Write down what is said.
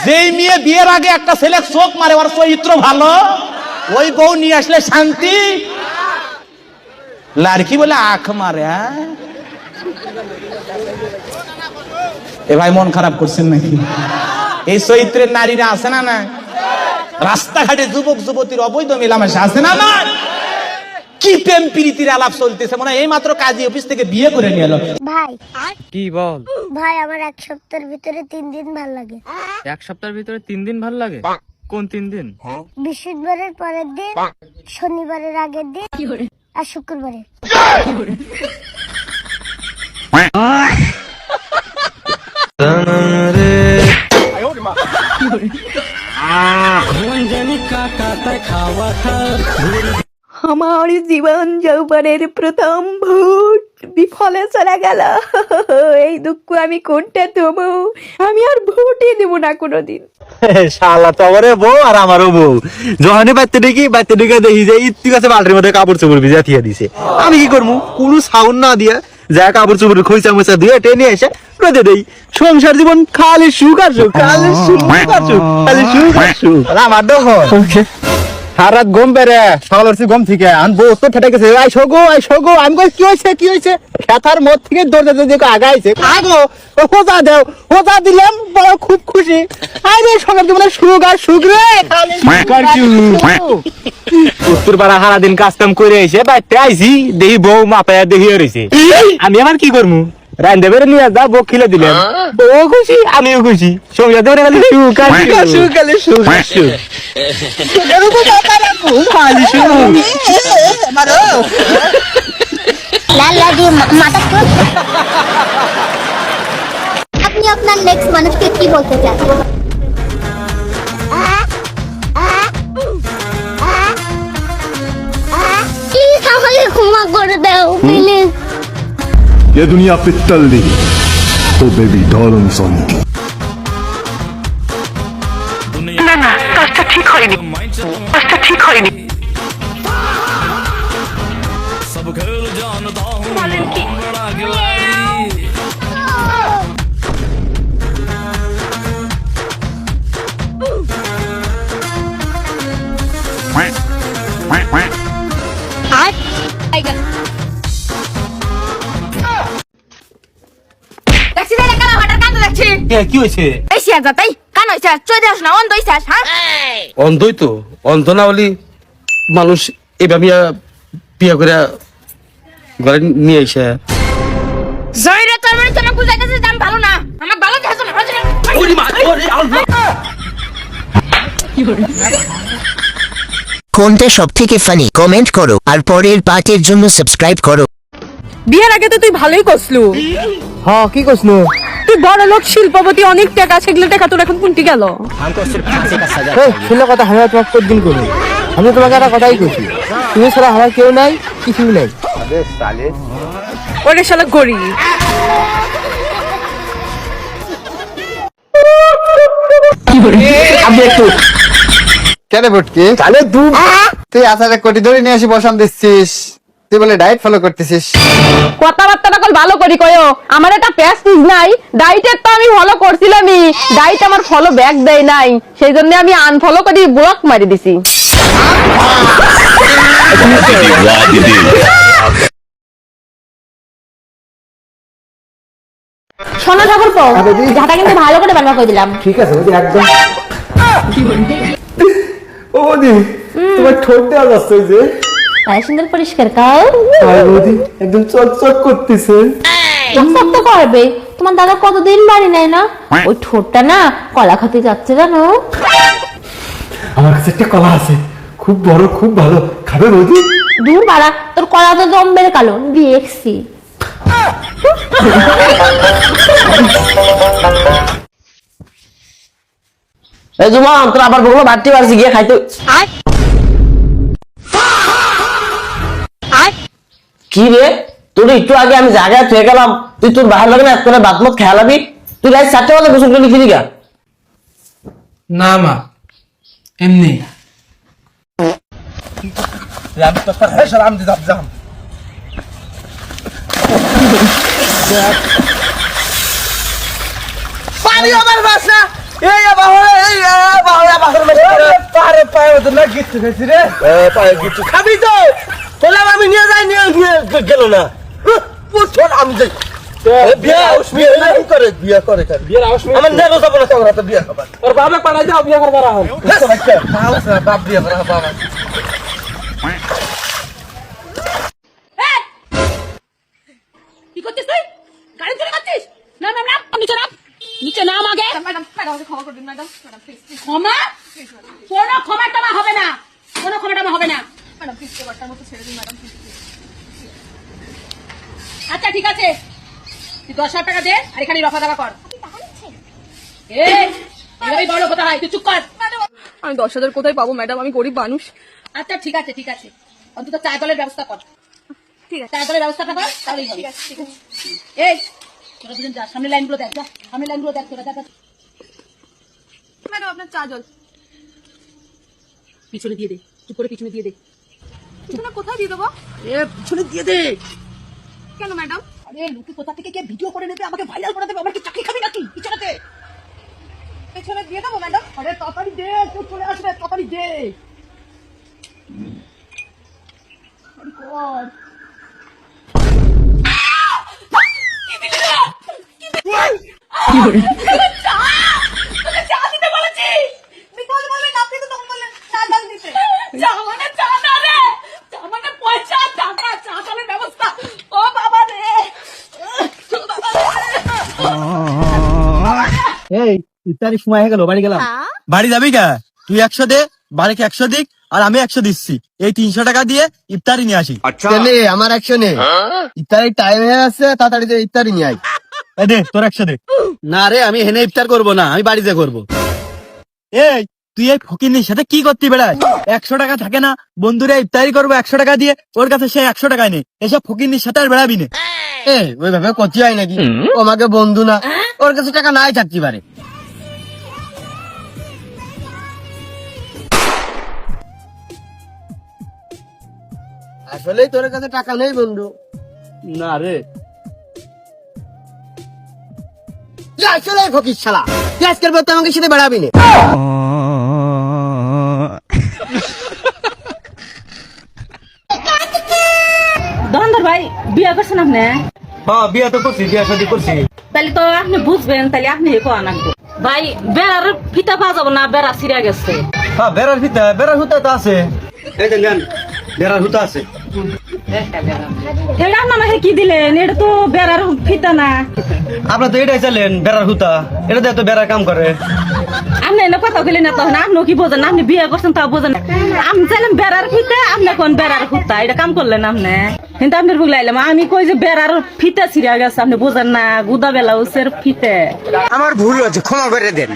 যেই মেয়ে বিয়ের আগে একটা ছেলে চোখ মারে ওর চরিত্র ভালো, ওই বউ নিয়ে আসলে শান্তি, লাড়কি বলে আখ মারে। এ ভাই মন খারাপ করছেন নাকি? এই চরিত্রের নারীরা আছে না না? রাস্তাঘাটে যুবক যুবতীর অবৈধ মেলামেশা আছে না না? কি প্রেম প্রীতির আলাপ চলতেছে, মনে হয় এই মাত্র কাজী অফিস থেকে বিয়ে করে নিয়ে এলো। ভাই কি বল? ভাই আমার এক সপ্তাহের ভিতরে 3 দিন ভাল লাগে। এক সপ্তাহের ভিতরে 3 দিন ভালো লাগে? কোন 3 দিন? বৃহস্পতিবারের পরের দিন, শনিবারের আগের দিন আর শুক্রবারে। আমার জীবন যৌবনের প্রথম ভোট বিফলে চলে গেল। এই দুঃখ আমি কোনটা দেবো? আমি আর ভোটই দেব না কোনোদিন। শালা তোমারে বউ আর আমারও বউ, যখনই বাড়তে ডেকে দেখি যে ইত্তি কাছে বালতির মধ্যে কাপড় চোপড় ভিজা থিয়া দিছে। আমি কি করবো? কোনো সাউন্ড না দিয়া যা কাপড় চোপড় খইচা মোচা দিয়ে টেনে এসে রোদে দেই। সংসার জীবন খালি সুখ আর সুখ, খালি সুখ আর সুখ, খালি সুখ আর সুখ। আমার দেখো সারা রাত ঘুম পেরে সকাল উঠছি ঘুম থেকে আনবো তো ঠেটে গেছে, আইসো গো। আমি কই কি হয়েছে? খেতার মত থেকে দরজা দিকে আগাইছে, আগো হোজা দেও, হোজা দিলাম, বড় খুব খুশি। আরে সকাল জীবনে সুখ আর সুখ রে, খালি সুখ আর সুখ। উত্তর পাড়া সারাদিন কাজ কাম করে এসে বাইতে আইছি, দেখি বউ মাপায়া দেখি রয়েছে। আমি আবার কি করবো? রান্দে বেড়ে নিয়ে যা বউ খিলে দিলাম, বউ খুশি আমিও খুশি। সংসার জীবনে খালি সুখ আর সুখ, খালি সুখ আর সুখ। আপনি আপনার নেক্সট মানুষকে কি বলতে চান? প্লিজ আমাকে ক্ষমা করে দাও, প্লিজ। ये दुनिया पित्तल दी तो बेबी डॉलन सॉन्ग না কাজটা ঠিক হয়নি, কাজটা ঠিক হয়নি। বলেন কি? কি হয়েছে? এই শিয়াজা তাই কান হইছে, চলে আস না, অন্ধ হইছে। হ্যাঁ অন্ধই তো, অন্ধ না হলে মানুষ এভাবে বিয়ে করে ঘরে নিয়ে এসে। জয়রে তোর মানে তোমাকে বুঝাইতেছে যে আমি ভালো না, আমার ভালো দেখাছ না। কোনটা সব থেকে ফানি কমেন্ট করো আর পরের পার্টের জন্য সাবস্ক্রাইব করো। বিয়ের আগে তো তুই ভালোই করছলু। হ্যাঁ কি করছো? তুই বড় লোক শিল্পপতি, অনেক টাকা, সেগুলো টাকা তোর এখন কোনটি গেল? ছিল কথা আমি তোমাকে প্রতিদিন করি, আমি তোমাকে একটা কথাই কইছি, তুমি ছাড়া আমার কেউ নাই, কিছুই নাই। ওরে শালা গরিব। কেন ভটকি? তাহলে তুই আসার 1 কোটি ধরে নিয়ে আসি বসান দিচ্ছিস, তুই বলে ডায়েট ফলো করতেছিস। কথাবার্তাটা কল ভালো করি কয়ো, আমার একটা প্যাসেজ নাই, ডায়েটের তো আমি ফলো করছিলামই, ডায়েট আমার ফলো ব্যাক দেয় নাই, সেই জন্য আমি আনফলো করে ব্লক মারি দিছি। সোনা ঠাকুর পো ঝাঁটা কিন্তু ভালো করে বানবা কই দিলাম। ঠিক আছে ওদি একদম। ওদি তোমার ঠোঁট দেওয়া যাচ্ছে যে তাই সুন্দর পরিষ্কার কাও, আর ওদি একদম চকচক করতেছে। চকচক তো করবে, তোমার দাদা কতদিন বাড়ি নেয় না, ওই ঠোঁটটা না কলা খেতে যাচ্ছে জানো। আমার কাছে একটা কলা আছে, খুব বড়, খুব ভালো, খাবে ওদি? দূর বাড়া, তোর কলা তো জম্বের কালো, দেখছি। এই জুমান তোর আবার বলবো ভাতটি পারছি গিয়ে খাইতে। কি রে তোর একটু আগে আমি জায়গায় থেকে গেলাম, তুই তোর বাহির লাগে না করে বাত মত খেয়ালাবি? তুই রাত 4টা বাজে গোসল করে লিখি গা? না মা, এমনি। পানি আমার বাসা, এই বাবা এই বাবা বাবা পারে পায়ে তো না গিট্টু খাইছি রে পায়ে গিট্টু খাবি তো বললাম আমি নিয়ে যাই নিয়ে গেল না পুছল আমি যাই বিয়া করে বিয়া করে বিয়ার আওয়াজ আমার নেলো যাব না তোর হাতে বিয়া খাবার ওর বাবা পাঠাই দাও বিয়া করবার আহ বাপ বিয়া করা বাবা কি করছিস তুই গাড়ি চলে যাচ্ছিস না না না নিচে নাম নিচে নাম আগে ম্যাডাম ম্যাডামকে ক্ষমা করে দিন ম্যাডাম ম্যাডাম প্লিজ ক্ষমা কোনো ক্ষমা টমা হবে না কোনো ক্ষমা টমা হবে না ম্যাডাম প্লিজ এবারটার মতো ছেড়ে দিন ম্যাডাম আচ্ছা ঠিক আছে তুই 10,000 টাকা দে আর এখানে রফা দাবা কর এই বড় কথা হয় তুই চুপ কর আমি 10,000 কোথায় পাবো ম্যাডাম, আমি গরিব মানুষ। আচ্ছা ঠিক আছে অন্তত চা জলের ব্যবস্থা কর। ঠিক আছে চা জলের ব্যবস্থাটা কর তাহলেই হবে। ঠিক আছে এই তোরা দুজন যা সামনে লাইনগুলো দেখ, যা সামনে লাইনগুলো দেখ তোরা, যা ম্যাডাম আপনার চা জল পিছনে দিয়ে দে, চুপ করে পিছনে দিয়ে দে। পিছনে কোথায় দিয়ে দেবো? পিছনে দিয়ে দে। কেন ম্যাডাম? আরে লোকে কোথা থেকে কে ভিডিও করে নেবে, আমাকে ভাইরাল করে দেবে, আমার কি চাকরি খাবি নাকি? পিছনে দে। পেছনে দিয়ে দেবো ম্যাডাম? আরে তাড়াতাড়ি দে, কেউ চলে আসবে, তাড়াতাড়ি দে। এই ইফতারির সময় হয়ে গেল, বাড়ি গেলাম। বাড়ি যাবি কা? তুই 100 দে, বাড়িকে 100 দিক, আর আমি 100 দিচ্ছি। এই 300 টাকা দিয়ে ইফতারি নিয়ে আসি। আমার 100 নেই, ইফতারির টাইম হয়ে আসছে, তাড়াতাড়ি ইফতারি নিয়ে আই। এই দে তোর 100 দে। না রে, আমি হেনে ইফতার করবো না, আমি বাড়িতে করবো। এই তুই এই ফকিন্নির সাথে কি করতে বেড়াস? 100 টাকা থাকে না, বন্ধুরা ইফতারি করবো 100 টাকা দিয়ে, ওর কাছে সে 100 টাকায় নেই। এসব ফকিন্নির সাথে আর বেড়াবি না। ওইভাবে ক্ষতি হয় নাকি? ও আমাকে বন্ধু না, ওর কাছে টাকা নাই থাকতে পারে। আসলে তোর কাছে টাকা নেই বন্ধু। না রে, আসলে ফকির শালা, তুই আজকের পর তো আমাকে সাথে বেড়াবি না। দোকানদার ভাই বিয়ে করছেন আপনি? হ্যাঁ বিয়া তো করছি, বিয়া শাদী করছি। তাহলে তো আপনি বুঝবেন, তাহলে আপনি কোয়া নাকবো। ভাই বেড়ার ফিতা পাওয়া যাবো না, বেড়া ছিঁড়া গেছে। হ্যাঁ বেড়ার ফিতা, বেড়ার হুতা তো আছে। এই যে নেন, বেড়ার হুতা আছে। এটা আপনার কি দিলেন? এটা তো বেড়ার ফিতা না। আপনার তো এটাই চালেন বেড়ার হুতা, এটা দিয়ে তো বেড়ার কাম করে। আপনি এনে কথা বললেন না, তখন আপনি কি বোঝেন? আপনি বিয়ে করছেন তা বোঝেন না। আমি চাইলাম বেড়ার ফিতা, আপনি কোন বেড়ার হুতা, এটা কাম করলেন আপনি। কিন্তু আপনার বুঝলাইলাম, আমি কই যে বেড়ার ফিতা ছিঁড়া গেছে, আপনি বোঝেন না, গুদা বেলা উসের ফিতে। আমার ভুল হচ্ছে, ক্ষমা করে দেন।